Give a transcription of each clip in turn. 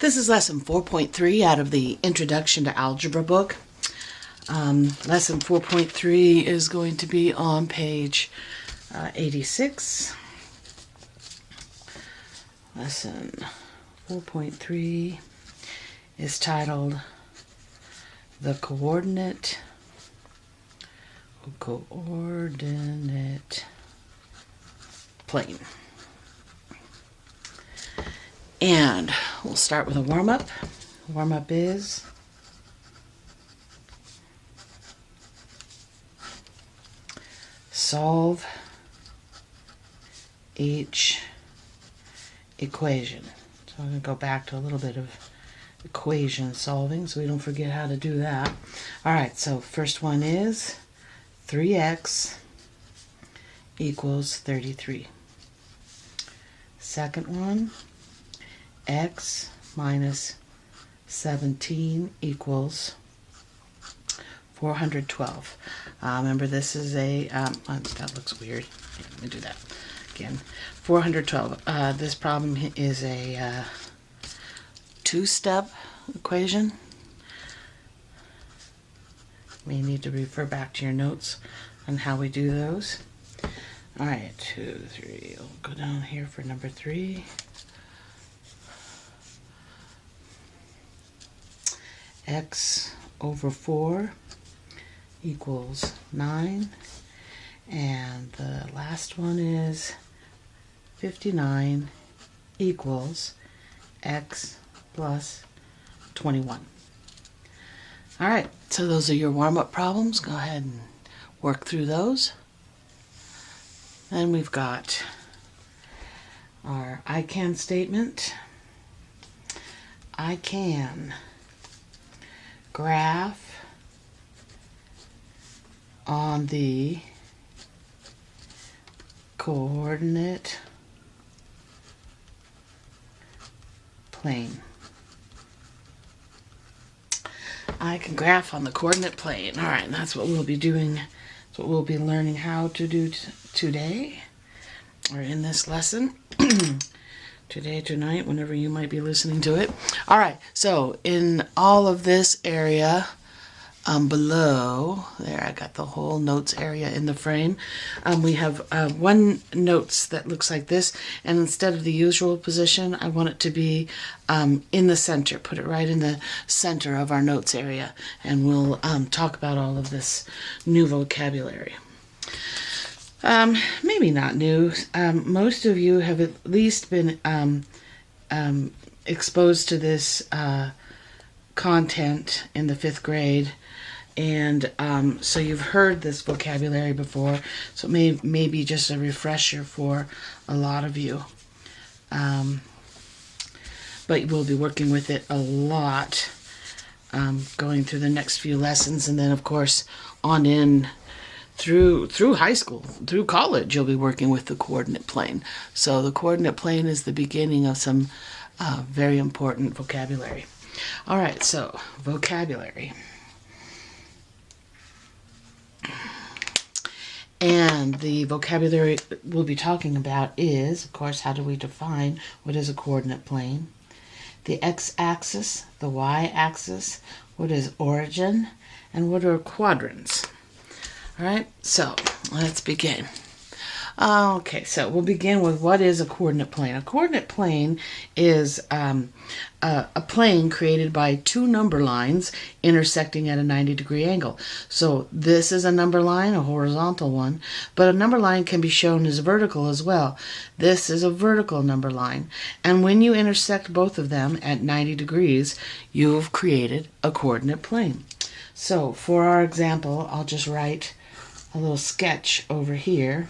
This is lesson 4.3 out of the Introduction to Algebra book. Lesson 4.3 is going to be on page 86. Lesson 4.3 is titled The Coordinate Plane. And we'll start with a warm-up. Warm-up is solve each equation. So I'm going to go back to a little bit of equation solving so we don't forget how to do that. Alright, so first one is 3x equals 33. Second one, x minus 17 equals 412. Remember, this is a, that looks weird. Let me do that again. 412. This problem is a two-step equation. We need to refer back to your notes on how we do those. All right, 2, 3. We'll go down here for number 3. X over 4 equals 9, and the last one is 59 equals x plus 21. All right, so those are your warm-up problems. Go ahead and work through those. Then we've got our I can statement. I can graph on the coordinate plane. I can graph on the coordinate plane. All right, and that's what we'll be doing. That's what we'll be learning how to do today, or in this lesson. Today, tonight, whenever you might be listening to it. All right, so in all of this area below, there I got the whole notes area in the frame. We have one notes that looks like this, and instead of the usual position, I want it to be in the center. Put it right in the center of our notes area, and we'll talk about all of this new vocabulary. Maybe not new. Most of you have at least been exposed to this content in the 5th grade, and so you've heard this vocabulary before, so it may be just a refresher for a lot of you. But we'll be working with it a lot going through the next few lessons, and then of course on in through high school, through college, you'll be working with the coordinate plane. So the coordinate plane is the beginning of some very important vocabulary. All right, so vocabulary. And the vocabulary we'll be talking about is, of course, how do we define what is a coordinate plane? The x-axis, the y-axis, what is origin, and what are quadrants? All right, so let's begin. Okay, so we'll begin with what is a coordinate plane. A coordinate plane is a plane created by two number lines intersecting at a 90-degree angle. So this is a number line, a horizontal one, but a number line can be shown as vertical as well. This is a vertical number line, and when you intersect both of them at 90 degrees, you've created a coordinate plane. So for our example, I'll just write a little sketch over here.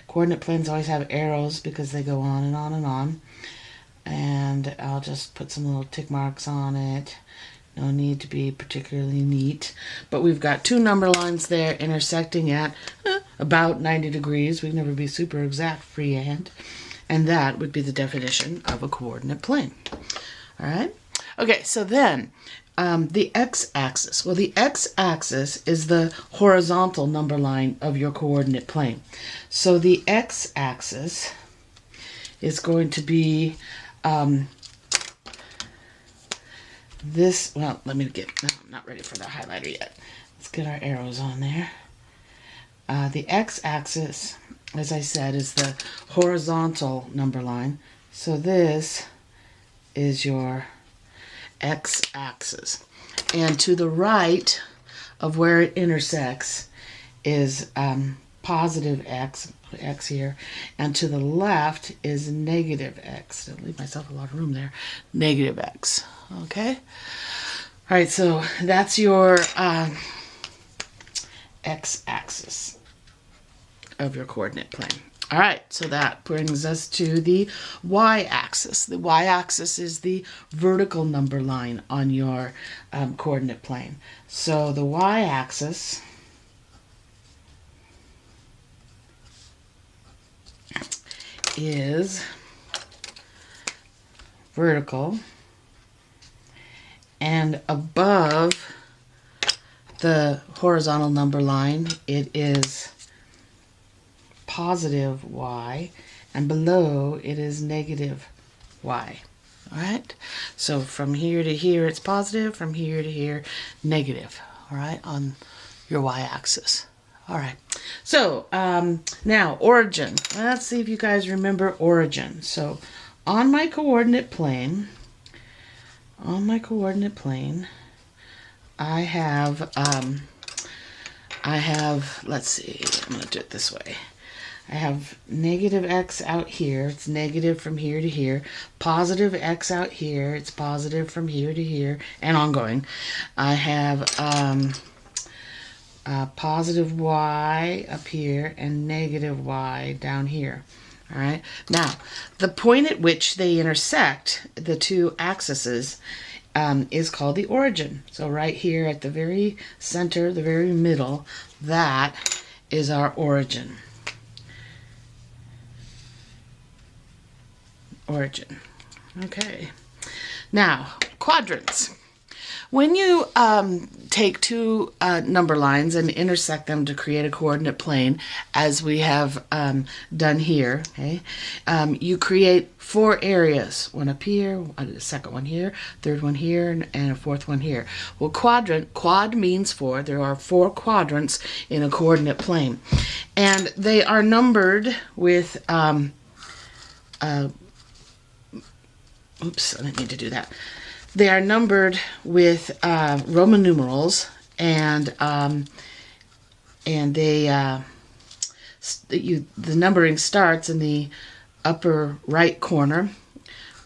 Coordinate planes always have arrows because they go on and on and on. And I'll just put some little tick marks on it. No need to be particularly neat. But we've got two number lines there intersecting at about 90 degrees. We'd never be super exact freehand. And that would be the definition of a coordinate plane. All right? Okay, so then the x-axis. Well, the x-axis is the horizontal number line of your coordinate plane. So the x-axis is going to be this, well, let me get, no, I'm not ready for the highlighter yet. Let's get our arrows on there. The x-axis, as I said, is the horizontal number line. So this is your x-axis. And to the right of where it intersects is positive x here, and to the left is negative x. I'll leave myself a lot of room there. Negative x. Okay? All right, so that's your x-axis of your coordinate plane. All right, so that brings us to the y-axis. The y-axis is the vertical number line on your coordinate plane. So the y-axis is vertical, and above the horizontal number line it is positive y, and below it is negative y. All right, so from here to here it's positive, from here to here negative. All right, on your y-axis. All right, so now origin. Let's see if you guys remember origin. So on my coordinate plane, I have, let's see, I'm going to do it this way. I have negative x out here, it's negative from here to here. Positive x out here, it's positive from here to here, and ongoing. I have positive y up here and negative y down here. All right. Now, the point at which they intersect, the two axes, is called the origin. So right here at the very center, the very middle, that is our origin. Origin. Okay. Now, quadrants. When you take two number lines and intersect them to create a coordinate plane, as we have done here, okay, you create four areas. One up here, a second one here, third one here, and a fourth one here. Well, quadrant, quad means four. There are four quadrants in a coordinate plane. And they are numbered with, oops, I didn't mean to do that. They are numbered with Roman numerals, and the numbering starts in the upper right corner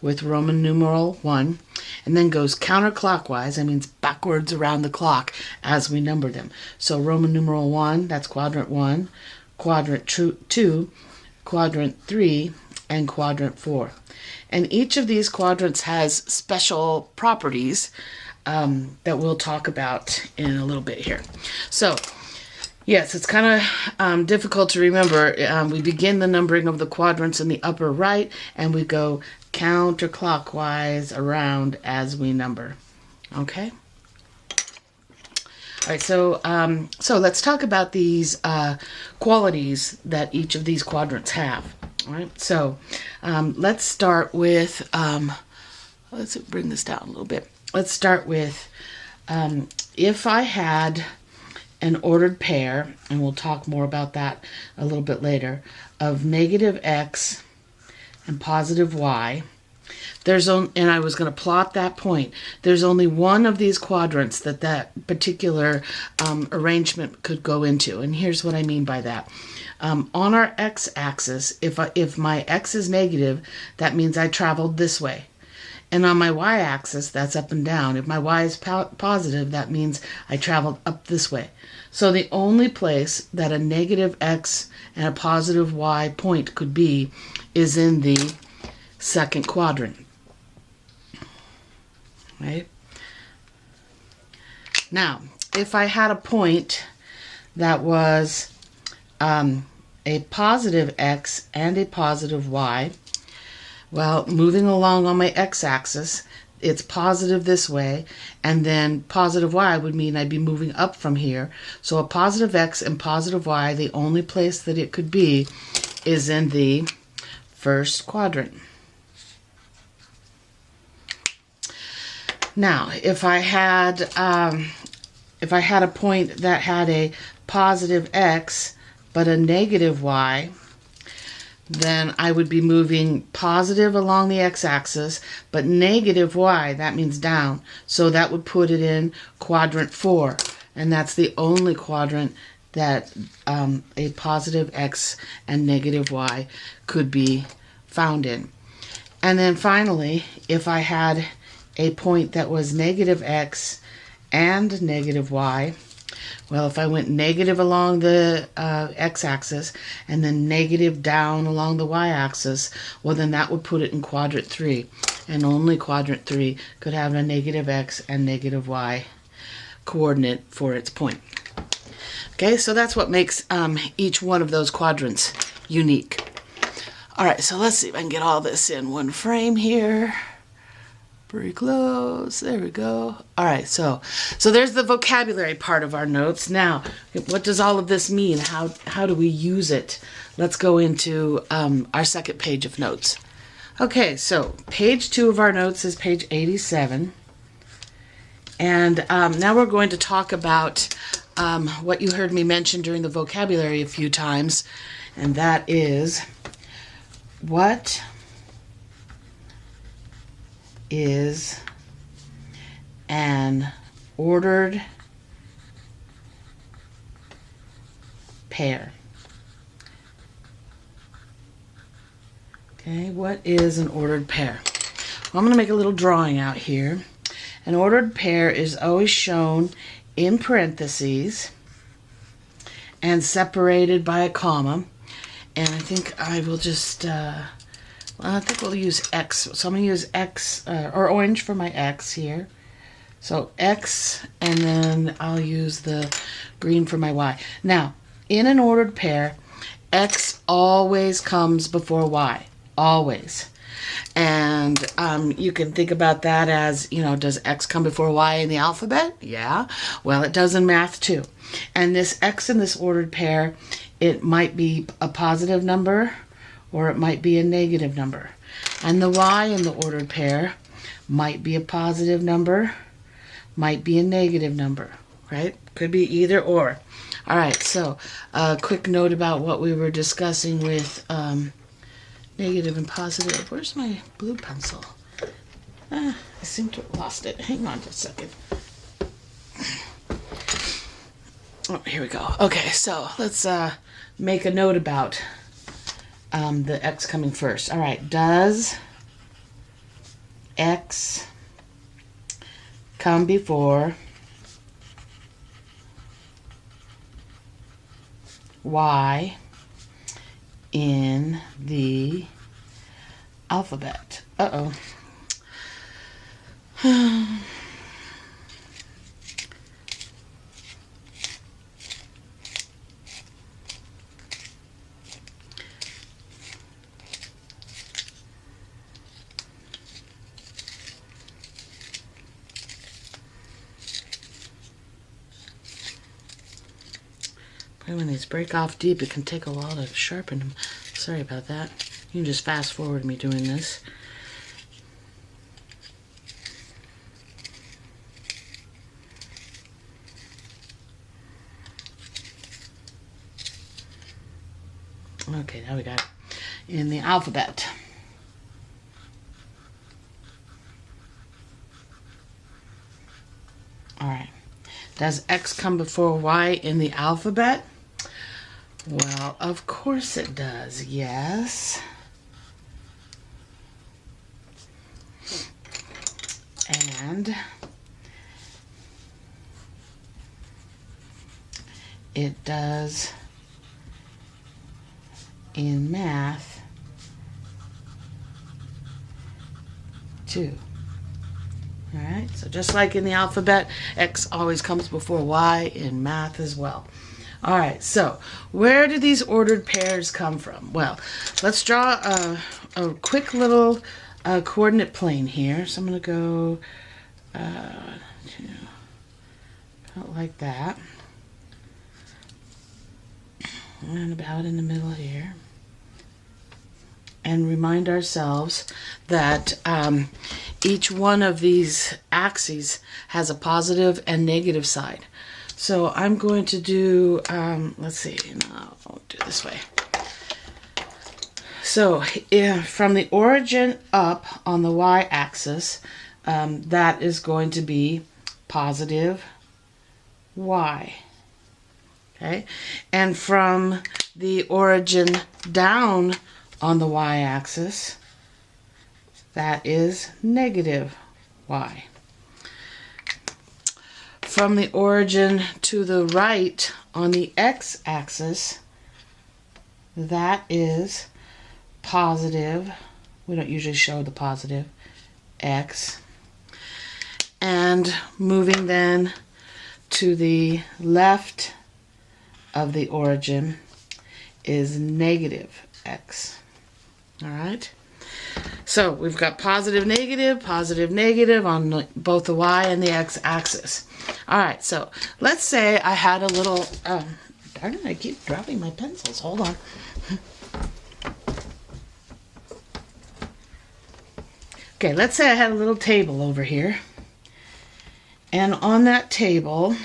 with Roman numeral 1, and then goes counterclockwise. That means backwards around the clock as we number them. So Roman numeral 1, that's quadrant 1, quadrant 2, quadrant 3, and quadrant 4. And each of these quadrants has special properties that we'll talk about in a little bit here. So, yes, it's kind of difficult to remember. We begin the numbering of the quadrants in the upper right, and we go counterclockwise around as we number. Okay? All right, so let's talk about these qualities that each of these quadrants have. All right, so let's start with, let's bring this down a little bit. Let's start with, if I had an ordered pair, and we'll talk more about that a little bit later, of negative x and positive y, and I was going to plot that point. There's only one of these quadrants that particular arrangement could go into, and here's what I mean by that. On our x-axis, if my x is negative, that means I traveled this way. And on my y-axis, that's up and down. If my y is positive, that means I traveled up this way. So the only place that a negative x and a positive y point could be is in the second quadrant. Right? Now, if I had a point that was a positive x and a positive y, well, moving along on my x-axis, it's positive this way, and then positive y would mean I'd be moving up from here. So a positive x and positive y, the only place that it could be is in the first quadrant. Now, if I had a point that had a positive x but a negative y, then I would be moving positive along the x-axis, but negative y, that means down. So that would put it in quadrant 4, and that's the only quadrant that a positive x and negative y could be found in. And then finally, if I had a point that was negative x and negative y, well, if I went negative along the x-axis and then negative down along the y-axis, well, then that would put it in quadrant 3. And only quadrant 3 could have a negative x and negative y coordinate for its point. Okay, so that's what makes each one of those quadrants unique. All right, so let's see if I can get all this in one frame here. Pretty close. There we go. All right, so there's the vocabulary part of our notes. Now, what does all of this mean? How do we use it? Let's go into our second page of notes. Okay, so page 2 of our notes is page 87. And now we're going to talk about what you heard me mention during the vocabulary a few times, and that is, what is an ordered pair? Okay, what is an ordered pair? Well, I'm going to make a little drawing out here. An ordered pair is always shown in parentheses and separated by a comma. And I think I will just, I think we'll use X. So I'm going to use X, or orange for my X here. So X, and then I'll use the green for my Y. Now, in an ordered pair, X always comes before Y. Always. And you can think about that as, does X come before Y in the alphabet? Yeah. Well, it does in math too. And this X in this ordered pair, it might be a positive number or it might be a negative number. And the Y in the ordered pair might be a positive number, might be a negative number, right? Could be either or. All right, so a quick note about what we were discussing with negative and positive. Where's my blue pencil? I seem to have lost it. Hang on just a second. Oh, here we go. Okay, so let's make a note about the X coming first. All right, does X come before Y in the alphabet? Uh-oh. When these break off deep, it can take a while to sharpen them. Sorry about that. You can just fast forward me doing this. Okay, now we got it. In the alphabet. All right. Does X come before Y in the alphabet? Well, of course it does, yes. And it does in math too. All right, so just like in the alphabet, X always comes before Y in math as well. All right, so where do these ordered pairs come from? Well, let's draw a quick little coordinate plane here. So I'm going to go about like that. And about in the middle here. and remind ourselves that each one of these axes has a positive and negative side. So I'm going to do, let's see, no, I'll do it this way. So from the origin up on the y-axis, that is going to be positive y. Okay, and from the origin down on the y-axis, that is negative y. From the origin to the right on the x-axis, that is positive, we don't usually show the positive, x. And moving then to the left of the origin is negative x. All right, so we've got positive, negative on both the y and the x axis. All right, so let's say I had a little, darn it, I keep dropping my pencils, hold on. Okay, let's say I had a little table over here, and on that table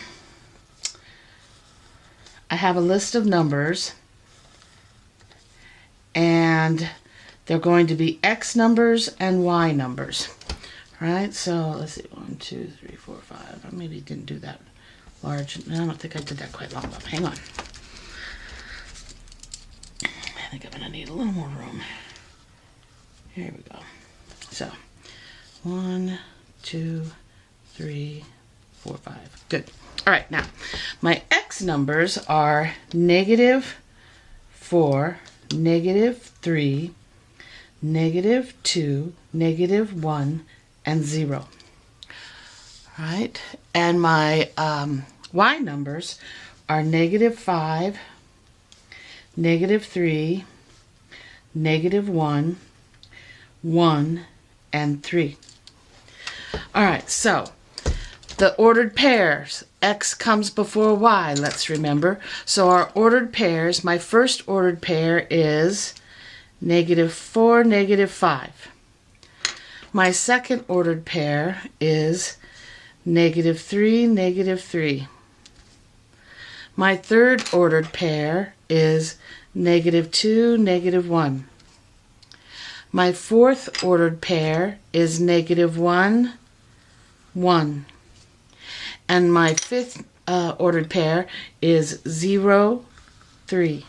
I have a list of numbers, and they're going to be x numbers and y numbers. All right, so let's see, 1, 2, 3, 4, 5. I maybe didn't do that large. I don't think I did that quite long enough. Hang on. I think I'm going to need a little more room. Here we go. So 1, 2, 3, 4, 5. Good. All right, now my x numbers are -4, -3, -2, -1, and 0. All right, and my y numbers are -5, -3, -1, 1, and 3. All right, so the ordered pairs, x comes before y, let's remember. So our ordered pairs, my first ordered pair is -4, -5. My second ordered pair is -3, -3. My third ordered pair is -2, -1. My fourth ordered pair is -1, 1. And my fifth ordered pair is 0, 3.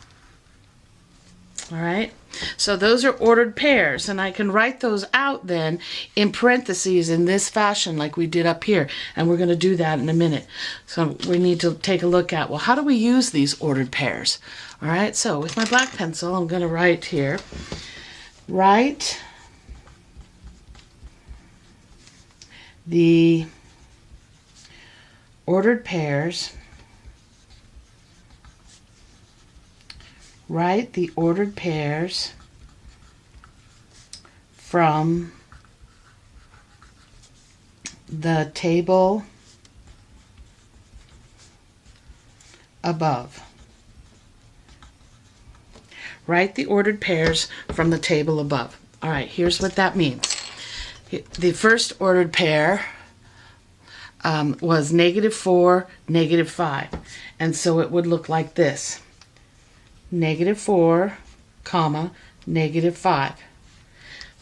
All right? So those are ordered pairs, and I can write those out then in parentheses in this fashion like we did up here, and we're going to do that in a minute. So we need to take a look at, well, how do we use these ordered pairs? All right, so with my black pencil, I'm going to write here, write the ordered pairs, write the ordered pairs from the table above. Write the ordered pairs from the table above. All right, here's what that means. The first ordered pair was -4, -5. And so it would look like this. -4, comma, -5.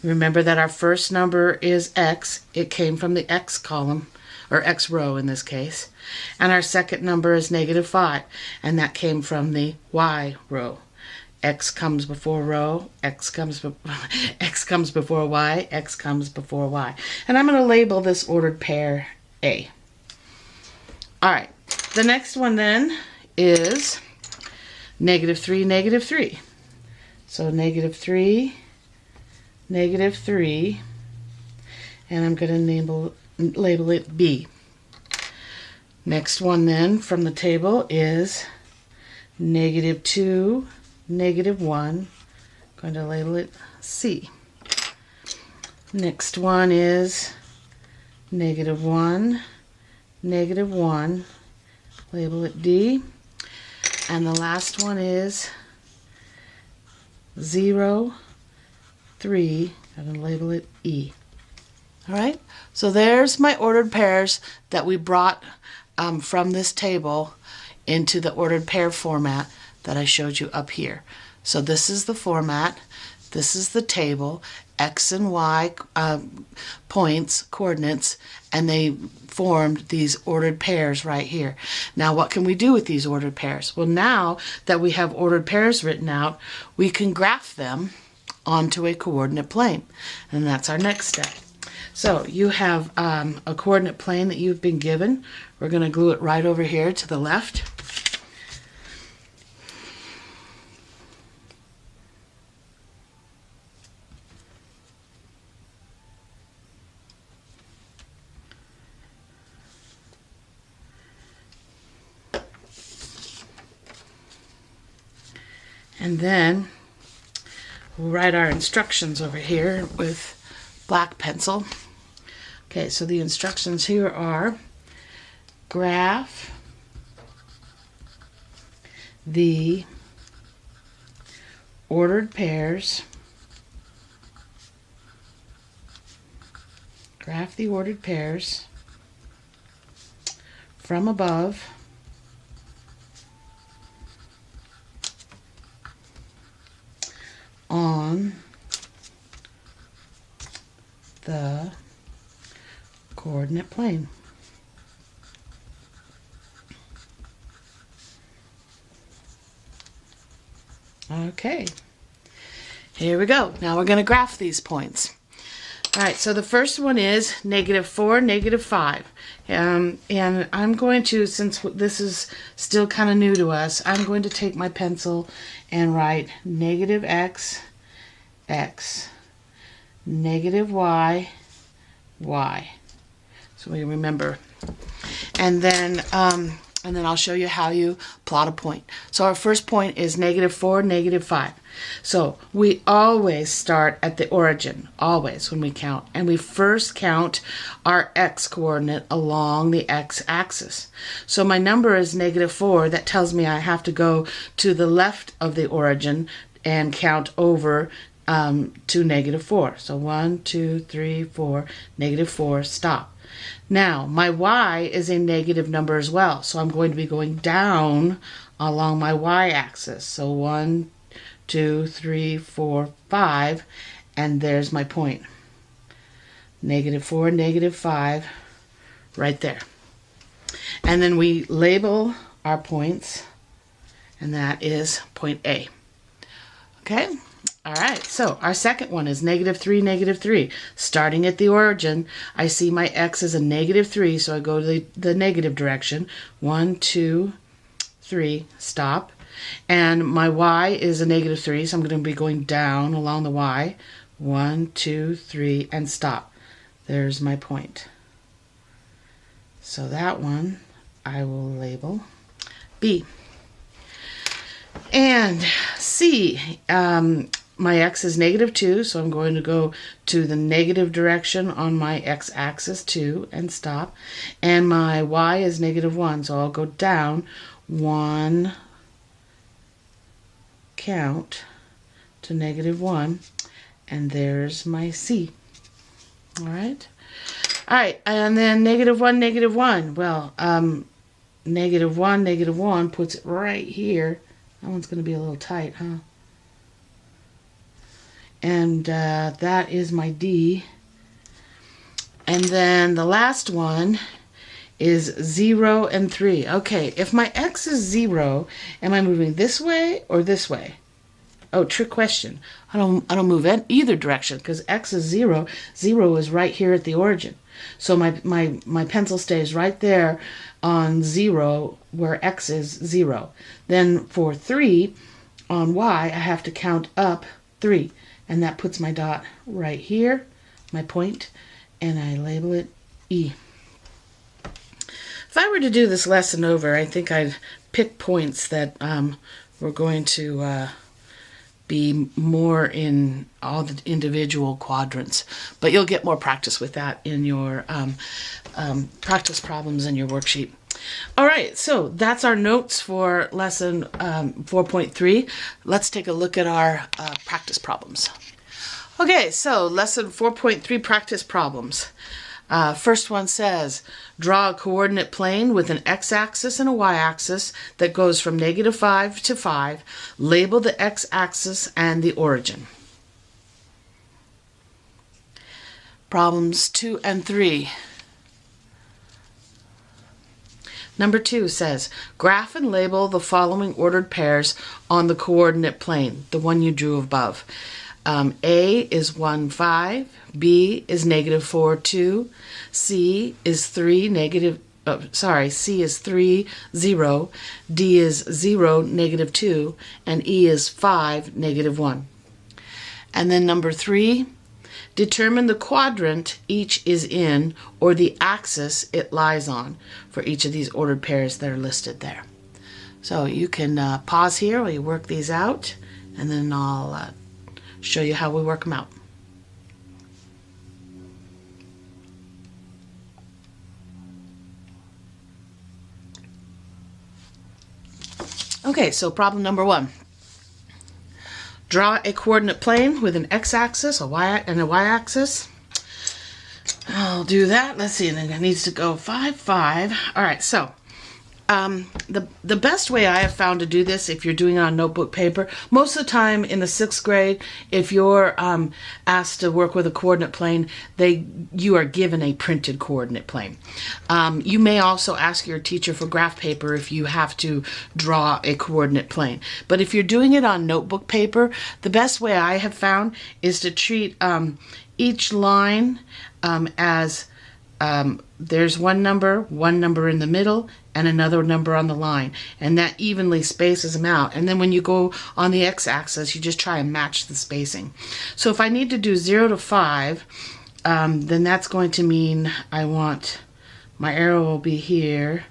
Remember that our first number is x. It came from the x column, or x row in this case. And our second number is -5, and that came from the y row. X comes before row, x comes before y, x comes before y. And I'm going to label this ordered pair A. All right, the next one then is -3, -3. So -3, -3, and I'm going to label it B. Next one then from the table is -2, -1. I'm going to label it C. Next one is -1, -1. Label it D. And the last one is 0, 3. I'm going to label it E. All right, so there's my ordered pairs that we brought from this table into the ordered pair format that I showed you up here. So this is the format, this is the table, X and Y points, coordinates, and they formed these ordered pairs right here. Now what can we do with these ordered pairs? Well, now that we have ordered pairs written out, we can graph them onto a coordinate plane, and that's our next step. So you have a coordinate plane that you've been given. We're going to glue it right over here to the left. And then we'll write our instructions over here with black pencil. Okay, so the instructions here are graph the ordered pairs, from above on the coordinate plane. Okay, here we go. Now we're going to graph these points. All right, so the first one is -4, -5. And I'm going to, since this is still kind of new to us, I'm going to take my pencil and write -x, x, -y, y. So we remember. And then I'll show you how you plot a point. So our first point is -4, -5. So we always start at the origin, always when we count. And we first count our x coordinate along the x-axis. So my number is -4. That tells me I have to go to the left of the origin and count over to -4. So 1, 2, 3, 4, -4, stop. Now, my y is a negative number as well, so I'm going to be going down along my y-axis. So 1, 2, 3, 4, 5, and there's my point. -4, -5, right there. And then we label our points, and that is point A. Okay? All right, so our second one is -3, -3. Starting at the origin, I see my x is a -3, so I go to the negative direction. 1, 2, 3, stop. And my y is a -3, so I'm going to be going down along the y. 1, 2, 3, and stop. There's my point. So that one I will label B. And C, my x is -2, so I'm going to go to the negative direction on my x-axis 2 and stop. And my y is -1, so I'll go down 1 count to -1, and there's my C. All right. All right, and then -1, -1. Well, -1, -1 puts it right here. That one's going to be a little tight, huh? And that is my D. And then the last one is 0 and 3. Okay, if my x is 0, am I moving this way or this way? Oh, trick question. I don't move in either direction because x is 0. 0 is right here at the origin. So my pencil stays right there on 0 where x is 0. Then for 3 on y, I have to count up 3. And that puts my dot right here, my point, and I label it E. If I were to do this lesson over, I think I'd pick points that were going to be more in all the individual quadrants. But you'll get more practice with that in your practice problems in your worksheet. All right, so that's our notes for lesson 4.3. Let's take a look at our practice problems. Okay, so lesson 4.3 practice problems. First one says, draw a coordinate plane with an x-axis and a y-axis that goes from -5 to 5. Label the x-axis and the origin. Problems 2 and 3. Number 2 says, graph and label the following ordered pairs on the coordinate plane, the one you drew above. A is 1, 5, B is -4, 2, C is 3, C is 3, 0, D is 0, -2, and E is 5, -1. And then number 3, determine the quadrant each is in or the axis it lies on for each of these ordered pairs that are listed there. So you can pause here while you work these out, and then I'll show you how we work them out. Okay, so problem number 1. Draw a coordinate plane with an x-axis, and a y-axis. I'll do that. Let's see, and then it needs to go 5, 5. All right, so the best way I have found to do this, if you're doing it on notebook paper, most of the time in the 6th grade, if you're asked to work with a coordinate plane, you are given a printed coordinate plane. You may also ask your teacher for graph paper if you have to draw a coordinate plane. But if you're doing it on notebook paper, the best way I have found is to treat each line as there's one number in the middle, and another number on the line, and that evenly spaces them out. And then when you go on the x-axis, you just try and match the spacing. So if I need to do 0 to 5, then that's going to mean I want my arrow will be here.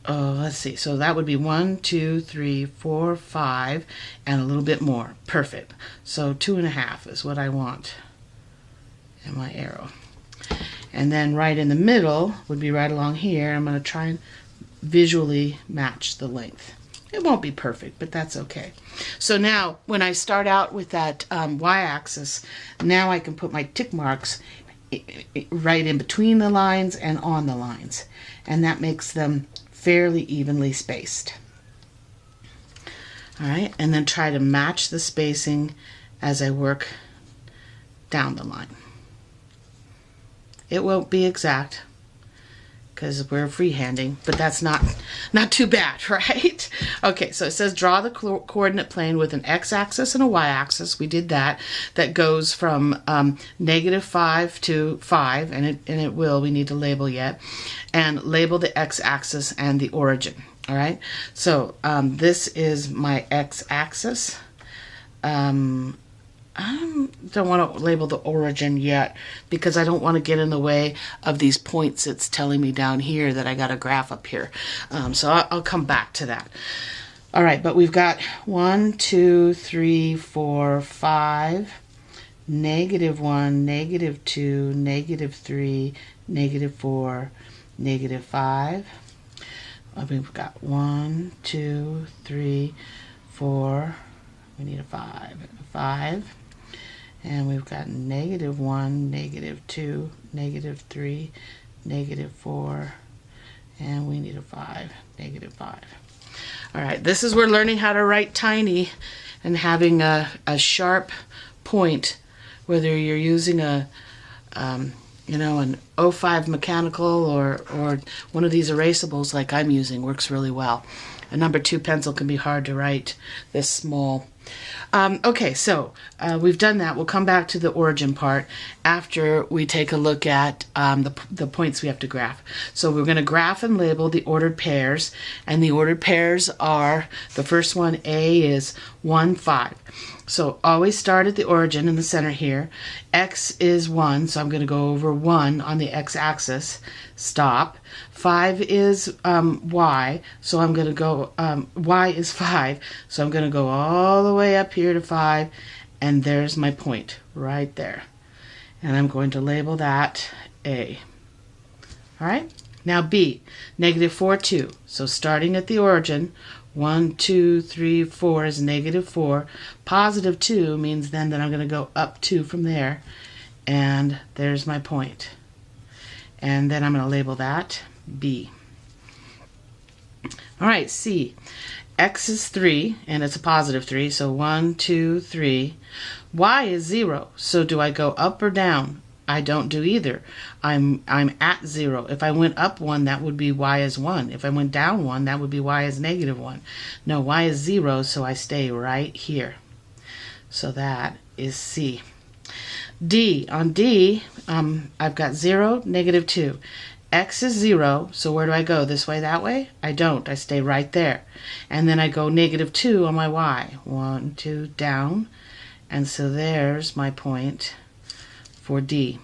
Let's see, so that would be 1, 2, 3, 4, 5, and a little bit more. Perfect. So 2.5 is what I want in my arrow. And then right in the middle would be right along here. I'm going to try and visually match the length. It won't be perfect, but that's okay. So now when I start out with that y-axis, now I can put my tick marks right in between the lines and on the lines. And that makes them fairly evenly spaced. All right, and then try to match the spacing as I work down the line. It won't be exact because we're freehanding, but that's not too bad, right? Okay, so it says draw the coordinate plane with an x-axis and a y-axis. We did that. That goes from -5 to 5, and it will. We need to label yet, and label the x-axis and the origin. All right. So this is my x-axis. I don't want to label the origin yet because I don't want to get in the way of these points it's telling me down here that I got a graph up here. So I'll come back to that. All right, but we've got 1, 2, 3, 4, 5, -1, -2, -3, -4, -5. We've got 1, 2, 3, 4. We need a 5. 5. And we've got -1, -2, -3, -4, and we need a 5, -5. All right, this is where learning how to write tiny and having a sharp point, whether you're using an 05 mechanical or one of these erasables like I'm using, works really well. A number 2 pencil can be hard to write this small. Okay, so we've done that. We'll come back to the origin part after we take a look at the points we have to graph. So we're going to graph and label the ordered pairs, and the ordered pairs are, the first one, A, is 1, 5. So always start at the origin in the center here. X is 1, so I'm going to go over 1 on the x-axis. Stop. 5 is y, so I'm going to go, y is 5, so I'm going to go all the way up here to 5, and there's my point right there. And I'm going to label that A. All right? Now B, -4, 2. So starting at the origin, 1, 2, 3, 4 is negative 4. Positive 2 means then that I'm going to go up 2 from there. And there's my point. And then I'm going to label that B. All right, C. X is 3, and it's a positive 3, so 1, 2, 3. Y is 0, so do I go up or down? I don't do either. I'm at 0. If I went up 1, that would be Y is 1. If I went down 1, that would be Y is negative 1. No, Y is 0, so I stay right here. So that is C. D. On D, I've got 0, negative 2. X is 0, so where do I go? This way, that way? I don't. I stay right there. And then I go negative 2 on my Y. 1, 2, down. And so there's my point for D.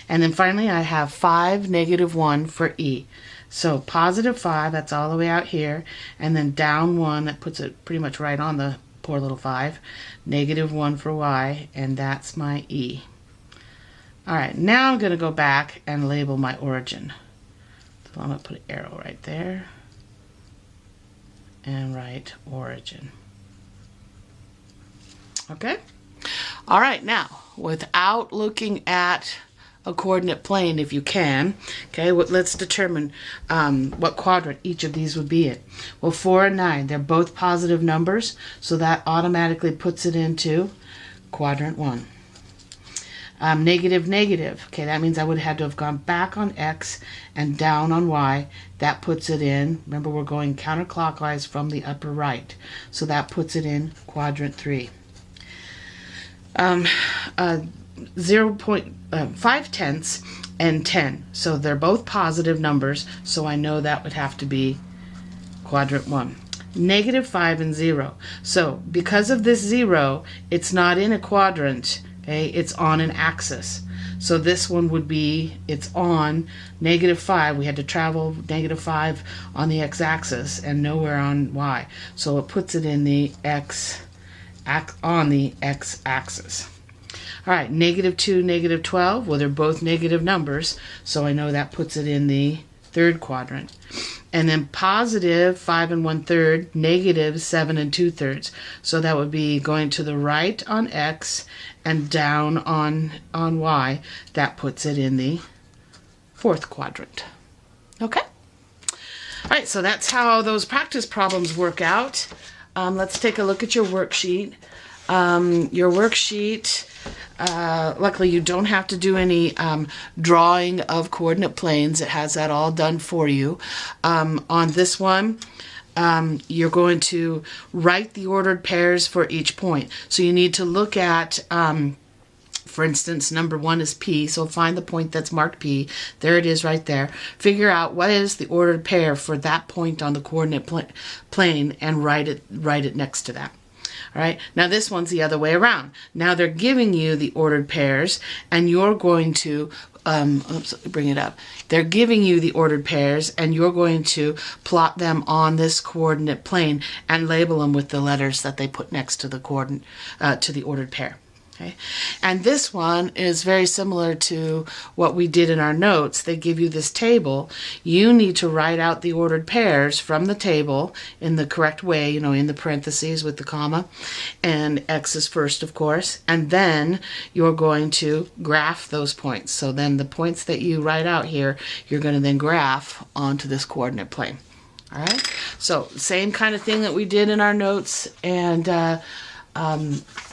And then finally I have 5, negative 1 for E. So positive 5, that's all the way out here. And then down 1, that puts it pretty much right on the poor little 5. Negative 1 for Y, and that's my E. Alright, now I'm going to go back and label my origin. So I'm going to put an arrow right there and write origin. Okay? Alright, now, without looking at a coordinate plane, if you can, okay, let's determine what quadrant each of these would be in. Well, 4 and 9, they're both positive numbers, so that automatically puts it into quadrant 1. Negative, negative. Okay, that means I would have had to have gone back on X and down on Y. That puts it in, remember we're going counterclockwise from the upper right. So that puts it in quadrant 3. 5 tenths and 10. So they're both positive numbers, so I know that would have to be quadrant 1. Negative 5 and 0. So because of this 0, it's not in a quadrant. Okay, it's on an axis. So this one would be, it's on negative 5. We had to travel negative 5 on the x-axis and nowhere on y. So it puts it in the on the x-axis. All right, negative 2, negative 12. Well, they're both negative numbers, so I know that puts it in the third quadrant. And then positive 5 and 1/3, negative 7 and 2/3. So that would be going to the right on X and down on Y. That puts it in the fourth quadrant. Okay? All right, so that's how those practice problems work out. Let's take a look at your worksheet. Your worksheet, luckily you don't have to do any drawing of coordinate planes. It has that all done for you. On this one, you're going to write the ordered pairs for each point. So you need to look at, for instance, number 1 is P, so find the point that's marked P. There it is right there. Figure out what is the ordered pair for that point on the coordinate plane and write it next to that. All right, now this one's the other way around. Now they're giving you the ordered pairs, and you're going to, bring it up. They're giving you the ordered pairs, and you're going to plot them on this coordinate plane and label them with the letters that they put next to the coordinate, to the ordered pair. Okay. And this one is very similar to what we did in our notes. They give you this table. You need to write out the ordered pairs from the table in the correct way, you know, in the parentheses with the comma, and X is first, of course, and then you're going to graph those points. So then the points that you write out here, you're going to then graph onto this coordinate plane. All right, so same kind of thing that we did in our notes and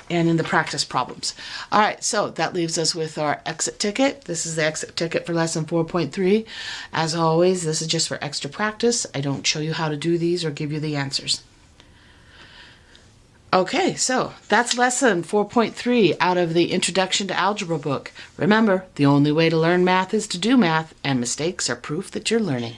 in the practice problems. All right, so that leaves us with our exit ticket. This is the exit ticket for lesson 4.3. As always, this is just for extra practice. I don't show you how to do these or give you the answers. Okay, so that's lesson 4.3 out of the Introduction to Algebra book. Remember, the only way to learn math is to do math, and mistakes are proof that you're learning.